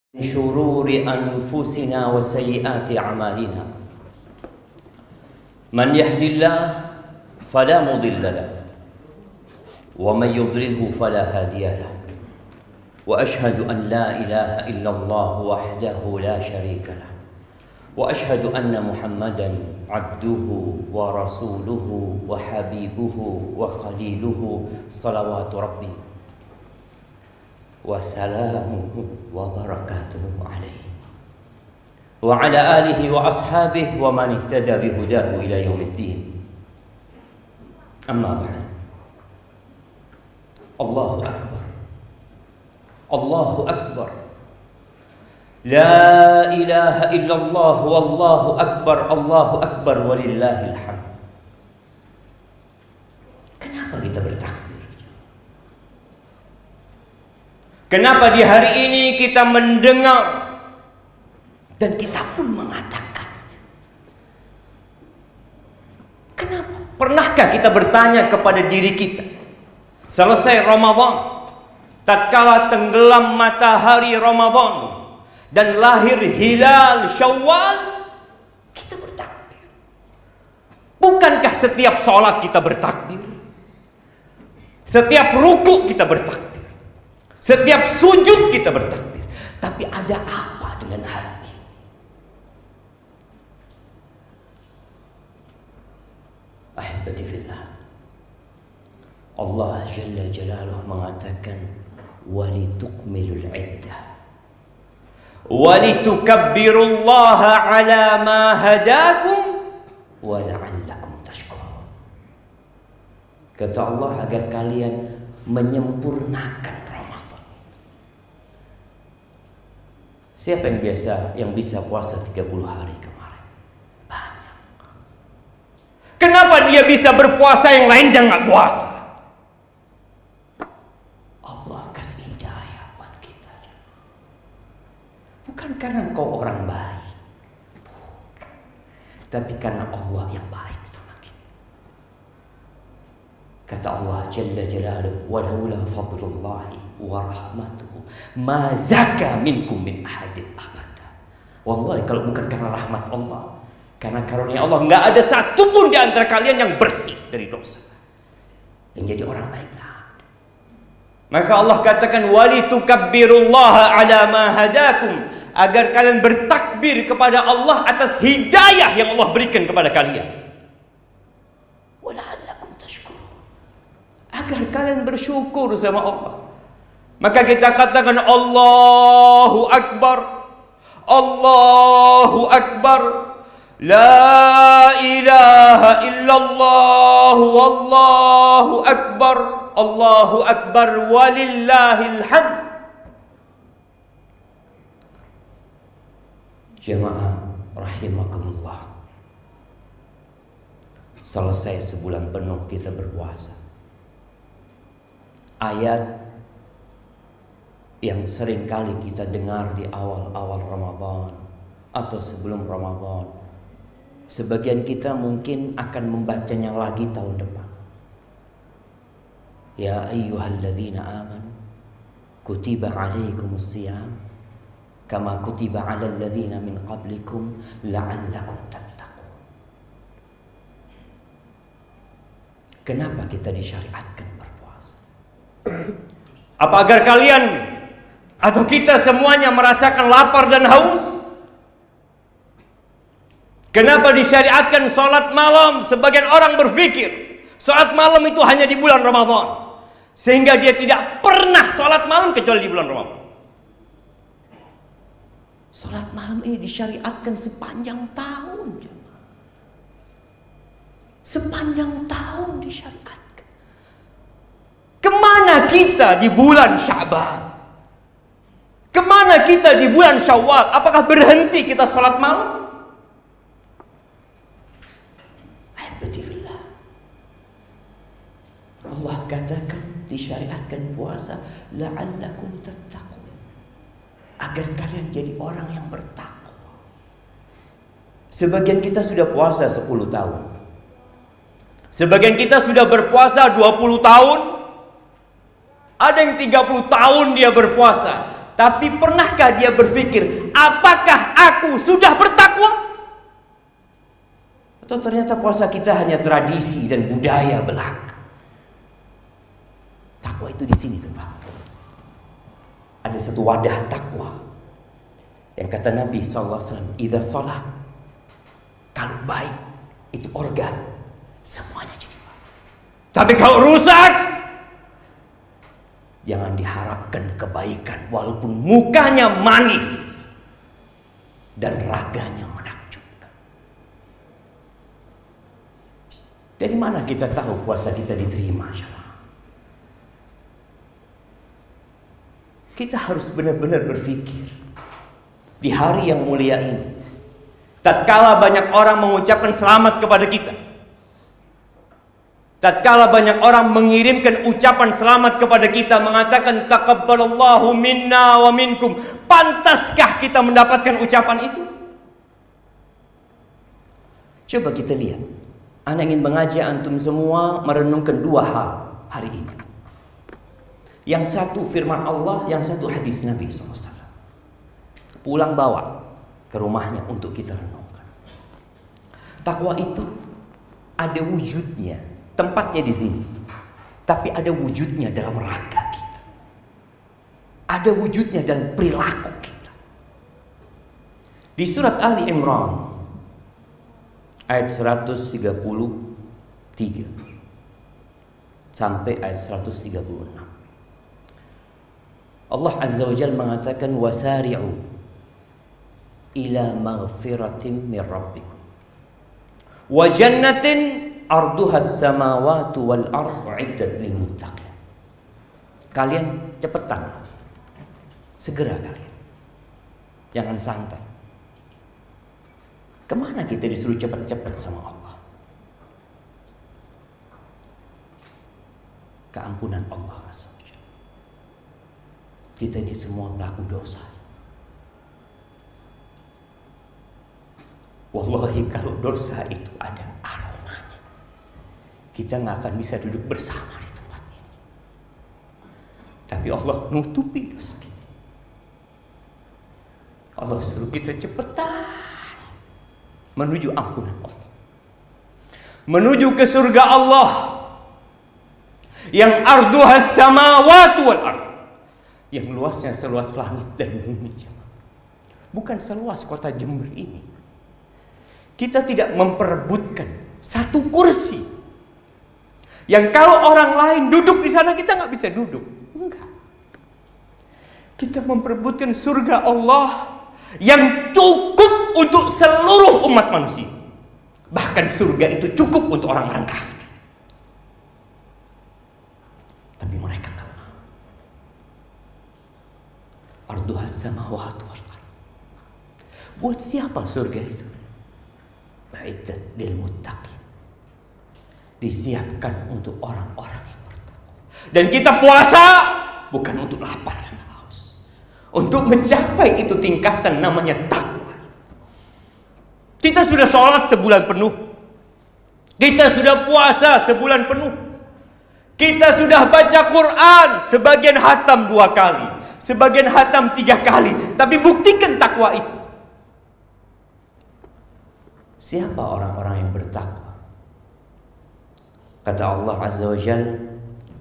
من شرور أنفسنا وسيئات أعمالنا من يهد الله فلا مضل له ومن يضلله فلا هادي له وأشهد أن لا إله إلا الله وحده لا شريك له وأشهد أن محمدا عبده ورسوله وحبيبه وخليله صلوات ربي وسلامه وبركاته عليه وعلى آله وأصحابه ومن اهتدى بهداه إلى يوم الدين. أما بعد، الله أكبر الله أكبر لا إله إلا الله والله أكبر الله أكبر ولله الحمد. Kenapa kita bertakbir? Kenapa di hari ini kita mendengar dan kita pun mengatakan? Kenapa? Pernahkah kita bertanya kepada diri kita? Selesai Ramadan, tatkala tenggelam matahari Ramadan dan lahir hilal Syawal, kita bertakbir. Bukankah setiap sholat kita bertakbir? Setiap ruku kita bertakbir. Setiap sujud kita bertakbir. Tapi ada apa dengan hari ini? Ahibati fillah, Allah Jalla Jalaluhu mengatakan walitukmilul iddah walitukabbirullaha ala ma hadakum wa la'allakum tashkurun. Kata Allah, agar kalian menyempurnakan. Siapa yang bisa puasa 30 hari kemarin? Banyak. Kenapa dia bisa berpuasa yang lain jangan puasa? Allah kasih hidayah buat kita. Bukan karena kau orang baik, bukan. Tapi karena Allah yang baik sama kita. Kata Allah Jalla Jalaluhu, walaula fadlullahi wa rahmatuhu ma zaka minkum min ahadin abada. Wallahi, kalau bukan karena rahmat Allah, karena karunia Allah, nggak ada satupun di antara kalian yang bersih dari dosa, yang jadi orang baik. Maka Allah katakan walitukabbirullaha ala ma hadakum, agar kalian bertakbir kepada Allah atas hidayah yang Allah berikan kepada kalian. Wala'allakum tashkurun, agar kalian bersyukur sama Allah. Maka kita katakan Allahu Akbar, Allahu Akbar, la ilaha illallah, wallahu akbar, Allahu Akbar, walillahil hamd. Jemaah rahimakumullah, selesai sebulan penuh kita berpuasa. Ayat yang sering kali kita dengar di awal-awal Ramadan atau sebelum Ramadan, sebagian kita mungkin akan membacanya lagi tahun depan. Ya ayyuhalladzina amanu kutiba alaikumusiyam kama kutiba alal ladzina min qablikum la'allakum tattaqun. Kenapa kita disyariatkan berpuasa? Apa agar kalian atau kita semuanya merasakan lapar dan haus? Kenapa disyariatkan sholat malam? Sebagian orang berpikir sholat malam itu hanya di bulan Ramadan, sehingga dia tidak pernah sholat malam kecuali di bulan Ramadan. Sholat malam ini disyariatkan sepanjang tahun. Sepanjang tahun disyariatkan. Kemana kita di bulan Sya'ban? Kemana kita di bulan Syawal? Apakah berhenti kita sholat malam? Allah katakan disyariatkan puasa la'allakum tattaqun, agar kalian jadi orang yang bertakwa. Sebagian kita sudah puasa 10 tahun. Sebagian kita sudah berpuasa 20 tahun. Ada yang 30 tahun dia berpuasa. Tapi pernahkah dia berpikir, apakah aku sudah bertakwa? Atau ternyata puasa kita hanya tradisi dan budaya belaka? Takwa itu di sini tempat. Ada satu wadah takwa yang kata Nabi SAW, idza shalah, kalau baik itu organ, semuanya jadi baik. Tapi kalau rusak, jangan diharapkan kebaikan walaupun mukanya manis dan raganya menakjubkan. Dari mana kita tahu puasa kita diterima? Kita harus benar-benar berpikir di hari yang mulia ini, tatkala banyak orang mengucapkan selamat kepada kita, tatkala banyak orang mengirimkan ucapan selamat kepada kita, mengatakan taqabbalallahu minna wa minkum, pantaskah kita mendapatkan ucapan itu? Coba kita lihat. Ana ingin mengajak antum semua merenungkan dua hal hari ini. Yang satu firman Allah, yang satu hadis Nabi SAW. Pulang bawa ke rumahnya untuk kita renungkan. Takwa itu ada wujudnya, tempatnya di sini. Tapi ada wujudnya dalam raga kita. Ada wujudnya dalam perilaku kita. Di surat Ali Imran ayat 133 sampai ayat 136. Allah Azza wa Jalla mengatakan wasari'u ila maghfiratin min rabbikum wa jannatin arduha as-samawati wal ardu 'iddat lil muttaqin. Kalian cepetan, segera kalian, jangan santai. Kemana kita disuruh cepat-cepat sama Allah? Keampunan Allah Azza. Kita ini semua pelaku dosa. Wallahi kalau dosa itu ada aromanya, kita nggak akan bisa duduk bersama di tempat ini. Tapi Allah nutupi dosa kita. Allah suruh kita cepetan menuju ampunan Allah, menuju ke surga Allah yang arduhas samawati wal ardh, yang luasnya seluas langit dan bumi. Bukan seluas kota Jember ini. Kita tidak memperebutkan satu kursi yang kalau orang lain duduk di sana kita nggak bisa duduk. Enggak. Kita memperebutkan surga Allah yang cukup untuk seluruh umat manusia. Bahkan surga itu cukup untuk orang-orang kafir. Tapi mereka tak mau. Arduhas samawati wal ardh. Buat siapa surga itu? Uiddat lil muttaqin. Disiapkan untuk orang-orang yang bertakwa. Dan kita puasa bukan untuk lapar dan haus, untuk mencapai itu tingkatan namanya takwa. Kita sudah sholat sebulan penuh, kita sudah puasa sebulan penuh, kita sudah baca Quran sebagian hatam 2 kali, sebagian hatam 3 kali. Tapi buktikan takwa itu. Siapa orang-orang yang bertakwa? Kata Allah Azza wa Jalla,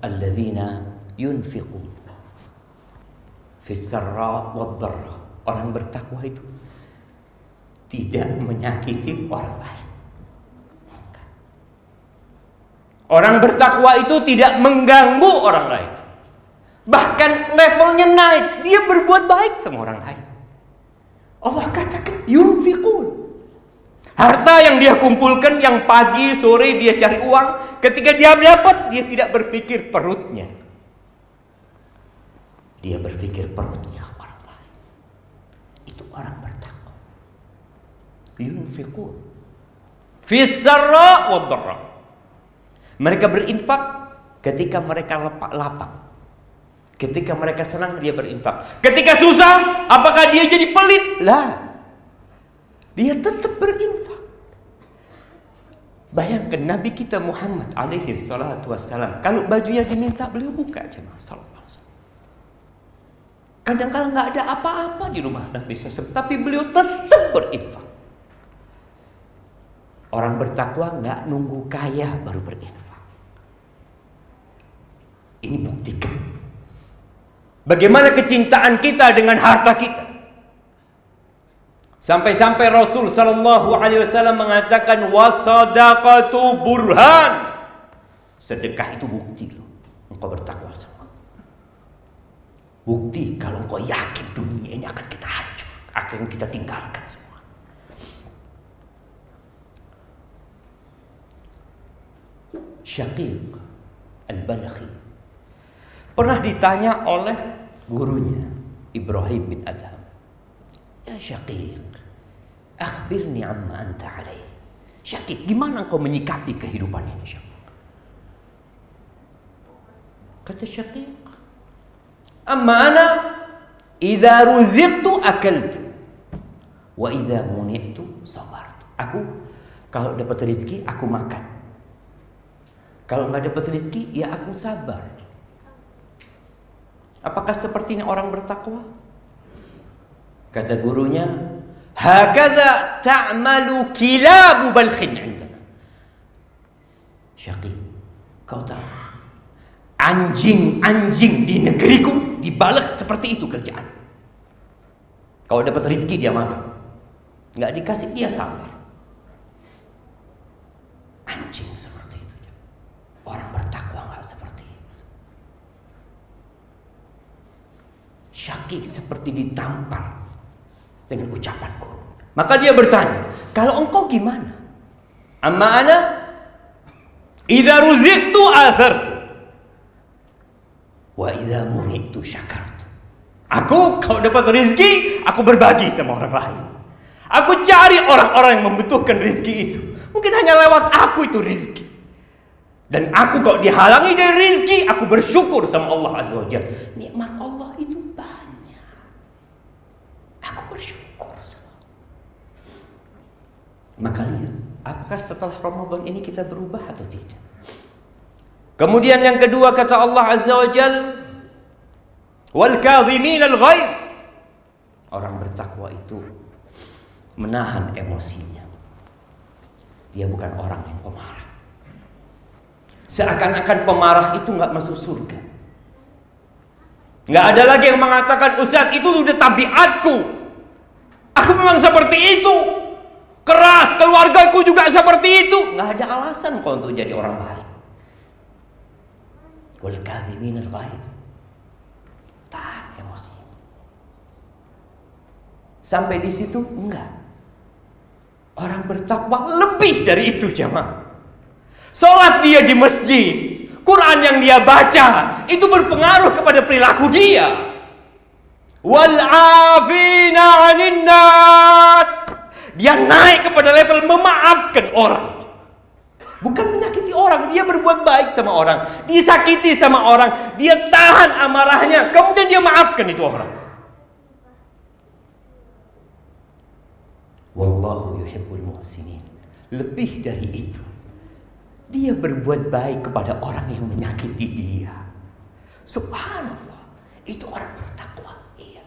alladzina yunfiqun fis sarra wad dharra. Orang bertakwa itu tidak menyakiti orang lain. Orang bertakwa itu tidak mengganggu orang lain. Bahkan levelnya naik, dia berbuat baik sama orang lain. Allah katakan yunfiqun. Harta yang dia kumpulkan, yang pagi sore dia cari uang, ketika dia dapat, dia tidak berpikir perutnya. Dia berpikir perutnya orang lain. Itu orang bertakwa. Yunfiqun fis sarra wad dharra. Mereka berinfak ketika mereka lapang. Ketika mereka senang dia berinfak. Ketika susah, apakah dia jadi pelit? Lah. Dia tetap berinfak. Bayangkan Nabi kita Muhammad alaihi salatu wassalam, kalau bajunya diminta beliau buka jemaah sallallahu alaihi wasallam. Kadang-kadang nggak ada apa-apa di rumah Nabi SAW, tapi beliau tetap berinfak. Orang bertakwa nggak nunggu kaya baru berinfak. Ini buktikan bagaimana kecintaan kita dengan harta kita. Sampai-sampai Rasul Sallallahu Alaihi Wasallam mengatakan wasadaqatu burhan. Sedekah itu bukti loh, engkau bertakwa sama. Bukti kalau engkau yakin dunia ini akan kita hancur, akan kita tinggalkan semua. Syaqiq Al-Balakhi pernah ditanya oleh gurunya Ibrahim bin Adham, ya Syaqiq, akhbirni amma anta alaih. Syaqiq, gimana engkau menyikapi kehidupan ini, Syaqiq? Kata Syaqiq, amma ana idza ruziqtu akaltu wa idza muni'tu sabartu. Aku kalau dapat rezeki aku makan. Kalau nggak dapat rezeki ya aku sabar. Apakah seperti ini orang bertakwa? Kata gurunya, hakadha ta'malu kilabu balkhin 'indana. Syaqi, kau tahu anjing-anjing di negeriku di Balkh seperti itu kerjaan. Kalau dapat rezeki dia makan, nggak dikasih dia sabar. Anjing seperti itu. Orang bertakwa nggak seperti itu. Syaqi seperti ditampar dengan ucapan guru. Maka dia bertanya, kalau engkau gimana? Amma ana idza ruziqtu athartu wa idza muni'tu syakartu. Aku kalau dapat rezeki, aku berbagi sama orang lain. Aku cari orang-orang yang membutuhkan rezeki itu. Mungkin hanya lewat aku itu rezeki. Dan aku kalau dihalangi dari rezeki, aku bersyukur sama Allah Azza wa Jalla. Nikmat Allah itu banyak. Aku bersyukur sama Allah. Maka lihat, apakah setelah Ramadan ini kita berubah atau tidak? Kemudian yang kedua kata Allah Azza wa Jalla, wal kadhimin al ghaidh. Orang bertakwa itu menahan emosinya. Dia bukan orang yang pemarah. Seakan-akan pemarah itu nggak masuk surga. Nggak ada lagi yang mengatakan, Ustaz itu sudah tabiatku. Aku memang seperti itu. Keras, keluargaku juga seperti itu. Nggak ada alasan kau untuk jadi orang baik. Wal kadhimin al ghaidh. Tahan emosi. Sampai di situ enggak. Orang bertakwa lebih dari itu, jemaah. Salat dia di masjid, Quran yang dia baca itu berpengaruh kepada perilaku dia. Wal 'afina 'anil nas. Dia naik kepada level memaafkan orang. Bukan menyakiti orang, dia berbuat baik sama orang, disakiti sama orang, dia tahan amarahnya, kemudian dia maafkan itu orang. Wallahu yuhibbul muhsinin. Lebih dari itu, dia berbuat baik kepada orang yang menyakiti dia. Subhanallah, itu orang bertakwa. Iya.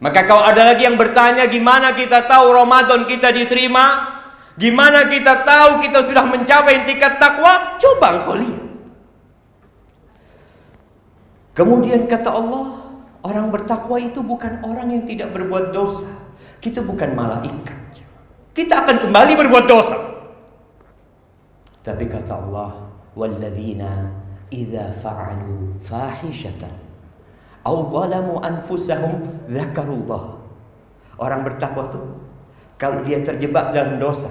Maka kalau ada lagi yang bertanya, gimana kita tahu Ramadan kita diterima? Gimana kita tahu kita sudah mencapai tingkat takwa? Coba engkau lihat. Kemudian kata Allah, orang bertakwa itu bukan orang yang tidak berbuat dosa. Kita bukan malaikat. Kita akan kembali berbuat dosa. Tapi kata Allah, walladzina idza fa'alu fahishatan aw zalamu anfusahum dzakarullah. Orang bertakwa tuh kalau dia terjebak dalam dosa,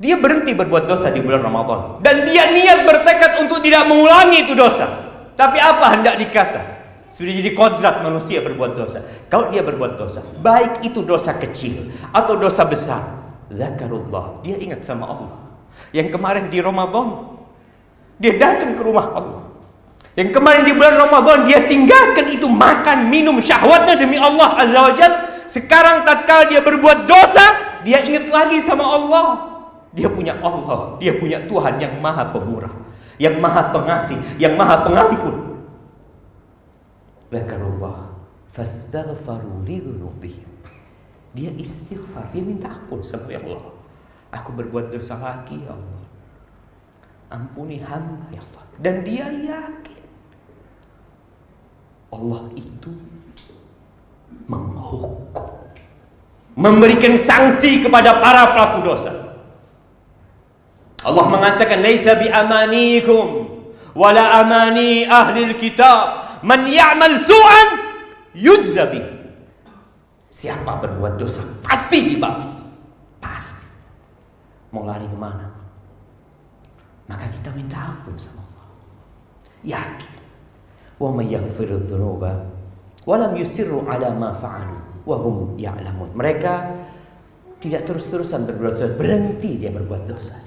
dia berhenti berbuat dosa di bulan Ramadan dan dia niat bertekad untuk tidak mengulangi itu dosa. Tapi apa hendak dikata? Sudah jadi kodrat manusia berbuat dosa. Kalau dia berbuat dosa, baik itu dosa kecil atau dosa besar, dzakarullah, dia ingat sama Allah. Yang kemarin di Ramadan dia datang ke rumah Allah. Yang kemarin di bulan Ramadan dia tinggalkan itu makan minum syahwatnya demi Allah Azza wa Jalla. Sekarang tatkala dia berbuat dosa, dia ingat lagi sama Allah. Dia punya Allah, dia punya Tuhan yang maha pemurah, yang maha pengasih, yang maha pengampun. Zakarullah fastaghfaru lidzunubihim. Dia istighfar, dia minta ampun sama ya Allah. Aku berbuat dosa lagi ya Allah. Ampuni hamba ya Allah. Dan dia yakin Allah itu menghukum, memberikan sanksi kepada para pelaku dosa. Allah mengatakan, "Laisa bi amanikum wala amani ahlil kitab, man ya'mal su'an yujza bih." Siapa berbuat dosa pasti dibalas. Pasti. Mau lari kemana? Maka kita minta ampun sama Allah. Yakin. Wa may yaghfiru dzunuba wa lam yusirru ala ma fa'alu wa hum ya'lamun. Mereka tidak terus-terusan berbuat dosa, berhenti dia berbuat dosa.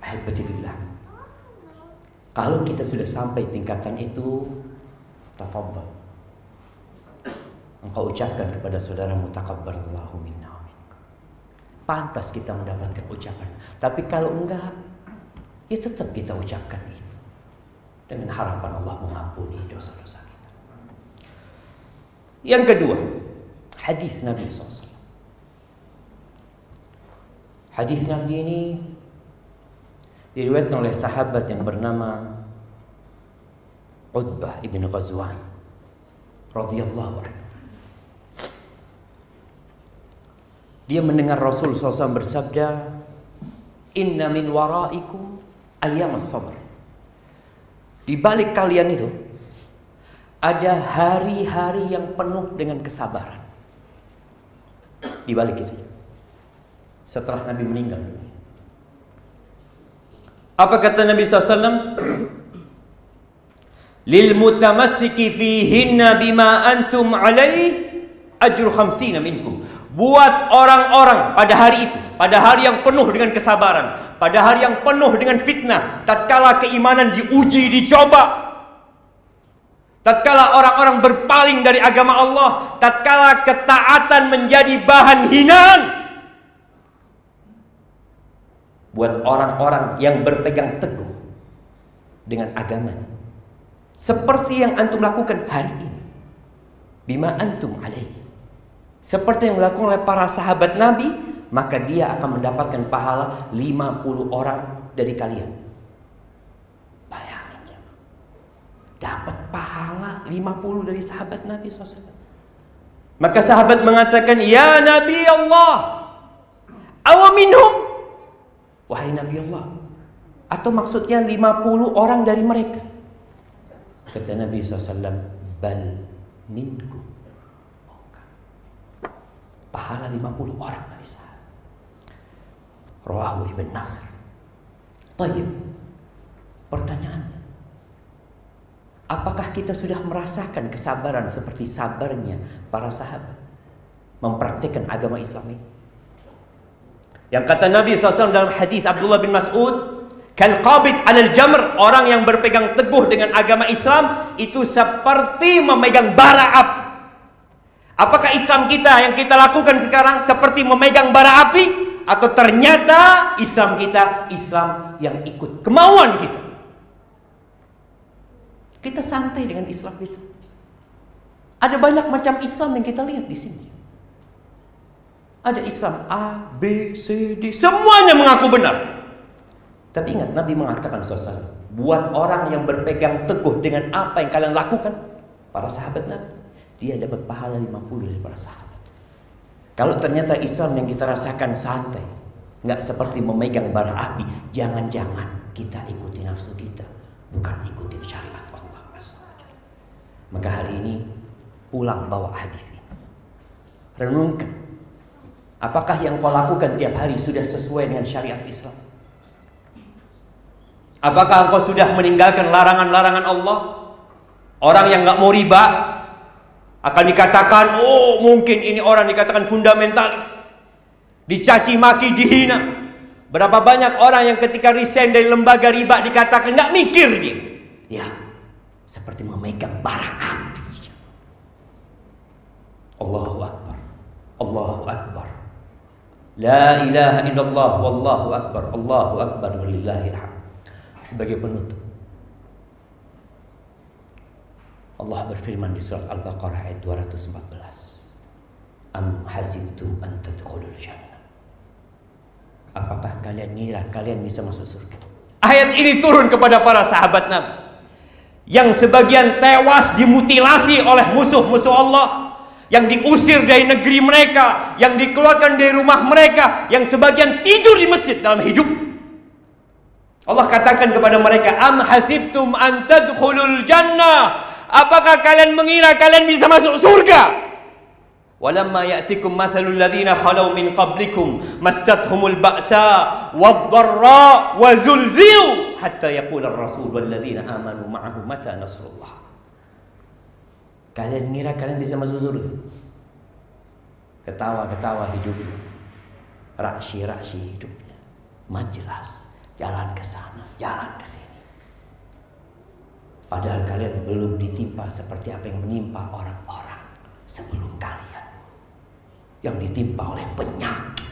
Ahibati fillah. Kalau kita sudah sampai tingkatan itu, tafadhal, engkau ucapkan kepada saudaramu, taqabbalallahu minna wa minkum. Pantas kita mendapatkan ucapan. Tapi kalau enggak, ya tetap kita ucapkan itu dengan harapan Allah mengampuni dosa-dosa kita. Yang kedua, hadis Nabi SAW. Hadis Nabi ini diriwayatkan oleh sahabat yang bernama Utbah ibn Ghazwan radhiyallahu anhu. Dia mendengar Rasul SAW bersabda, "Inna min waraikum ayyam as-sabr." Di balik kalian itu ada hari-hari yang penuh dengan kesabaran. Di balik itu, setelah Nabi meninggal, apa kata Nabi SAW? Lil mutamassiki fihinna bima antum alaih ajru 50 minkum. Buat orang-orang pada hari itu, pada hari yang penuh dengan kesabaran, pada hari yang penuh dengan fitnah, tatkala keimanan diuji, dicoba, tatkala orang-orang berpaling dari agama Allah, tatkala ketaatan menjadi bahan hinaan, buat orang-orang yang berpegang teguh dengan agamanya, seperti yang antum lakukan hari ini, bima antum alaihi, seperti yang dilakukan oleh para sahabat Nabi, maka dia akan mendapatkan pahala 50 orang dari kalian. Bayangin, dapat pahala 50 dari sahabat Nabi SAW. Maka sahabat mengatakan, "Ya Nabi Allah, awa minhum?" Wahai Nabi Allah, atau maksudnya 50 orang dari mereka? Kata Nabi SAW, "Bal minkum." Pahala 50 orang dari sahabat. Rawahu Ibn Nasr. Tayyib. Pertanyaannya, apakah kita sudah merasakan kesabaran seperti sabarnya para sahabat mempraktikkan agama Islam ini? Yang kata Nabi SAW dalam hadis Abdullah bin Mas'ud, kal qabid 'alal jamr, orang yang berpegang teguh dengan agama Islam itu seperti memegang bara api. Apakah Islam kita yang kita lakukan sekarang seperti memegang bara api, atau ternyata Islam kita Islam yang ikut kemauan kita? Kita santai dengan Islam kita. Ada banyak macam Islam yang kita lihat di sini. Ada Islam A, B, C, D, semuanya mengaku benar. Tapi ingat, Nabi mengatakan SAW, buat orang yang berpegang teguh dengan apa yang kalian lakukan, para sahabat Nabi, dia dapat pahala 50 dari para sahabat. Kalau ternyata Islam yang kita rasakan santai, nggak seperti memegang bara api, jangan-jangan kita ikuti nafsu kita, bukan ikuti syariat Allah. Maka hari ini pulang bawa hadis ini, renungkan, apakah yang kau lakukan tiap hari sudah sesuai dengan syariat Islam? Apakah engkau sudah meninggalkan larangan-larangan Allah? Orang yang nggak mau riba akan dikatakan, oh mungkin ini orang dikatakan fundamentalis, dicaci maki, dihina. Berapa banyak orang yang ketika resign dari lembaga riba dikatakan nggak mikir dia. Ya, seperti memegang bara api. Allahu Akbar, Allahu Akbar, la ilaha illallah, wallahu akbar, Allahu Akbar, walillahil hamd. Sebagai penutup, Allah berfirman di surat Al-Baqarah ayat 214. Am hasibtum an tadkhulul jannah. Apakah kalian ngira kalian bisa masuk surga? Ayat ini turun kepada para sahabat Nabi yang sebagian tewas dimutilasi oleh musuh-musuh Allah, yang diusir dari negeri mereka, yang dikeluarkan dari rumah mereka, yang sebagian tidur di masjid dalam hidup. Allah katakan kepada mereka, am hasibtum an tadkhulul jannah. Apakah kalian mengira kalian bisa masuk surga? Walamma ya'tikum mathalul ladzina khalau min qablikum massathumul ba'sa wad-dharra wa zulzilu hatta yaqula ar-rasul wal ladzina amanu ma'ahu mata nasrullah. Kalian mengira kalian bisa masuk surga? Ketawa-ketawa hidupnya, raksi-raksi hidupnya, majelas, jalan ke sana, jalan ke sini. Padahal kalian belum ditimpa seperti apa yang menimpa orang-orang sebelum kalian, yang ditimpa oleh penyakit,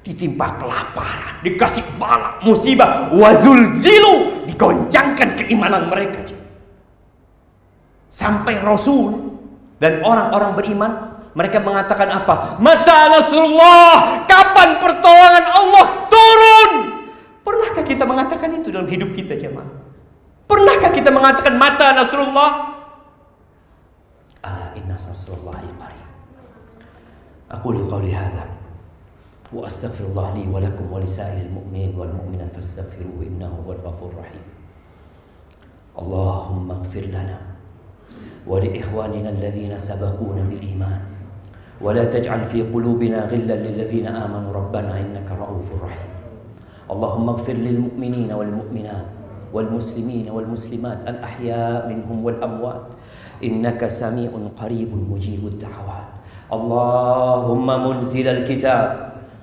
ditimpa kelaparan, dikasih bala, musibah, wazulzilu, digoncangkan keimanan mereka. Sampai Rasul dan orang-orang beriman, mereka mengatakan apa? Mata nasrullah, kapan pertolongan Allah turun? Pernahkah kita mengatakan itu dalam hidup kita, jemaah? Pernahkah kita mengatakan mata nasrullah? Ala inna nasrullahi qarib. Aqulu qawli hadza wa astaghfirullah li wa lakum wa lisairil mu'minin wal mu'minat fastaghfiruhu innahu huwal ghafurur rahim. Allahumma ighfir lana wa li ikhwanina alladhina sabaquna bil iman wa la taj'al fi qulubina ghillan lil ladzina amanu rabbana innaka ra'ufur rahim. Allahumma ighfir lil mu'minina wal mu'minat والمسلمين والمسلمات الأحياء منهم والأموات إنك سميع قريب مجيب الدعوات. اللهم منزل الكتاب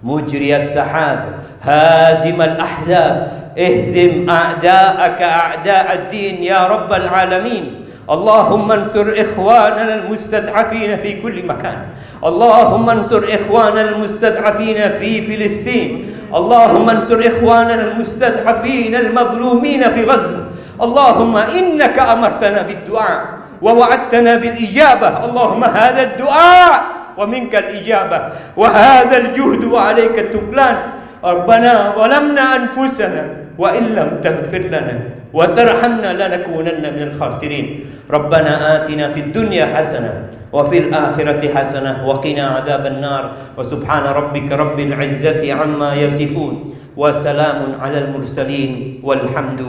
مجري السحاب هازم الأحزاب اهزم أعداءك أعداء الدين يا رب العالمين. اللهم انصر إخواننا المستضعفين في كل مكان. اللهم انصر إخواننا المستضعفين في فلسطين. اللهم انصر إخواننا المستضعفين المظلومين في غزة. اللهم إنك أمرتنا بالدعاء ووعدتنا بالإجابة. اللهم هذا الدعاء ومنك الإجابة وهذا الجهد وعليك التكلان. ربنا ظلمنا أنفسنا وإن لم تغفر لنا وترحمنا لنكونن من الخاسرين. ربنا آتنا في الدنيا حسنة وفي الآخرة حسنة وقنا عذاب النار. وسبحان ربك رب العزة عما يصفون وسلام على المرسلين والحمد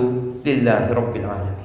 لله رب العالمين.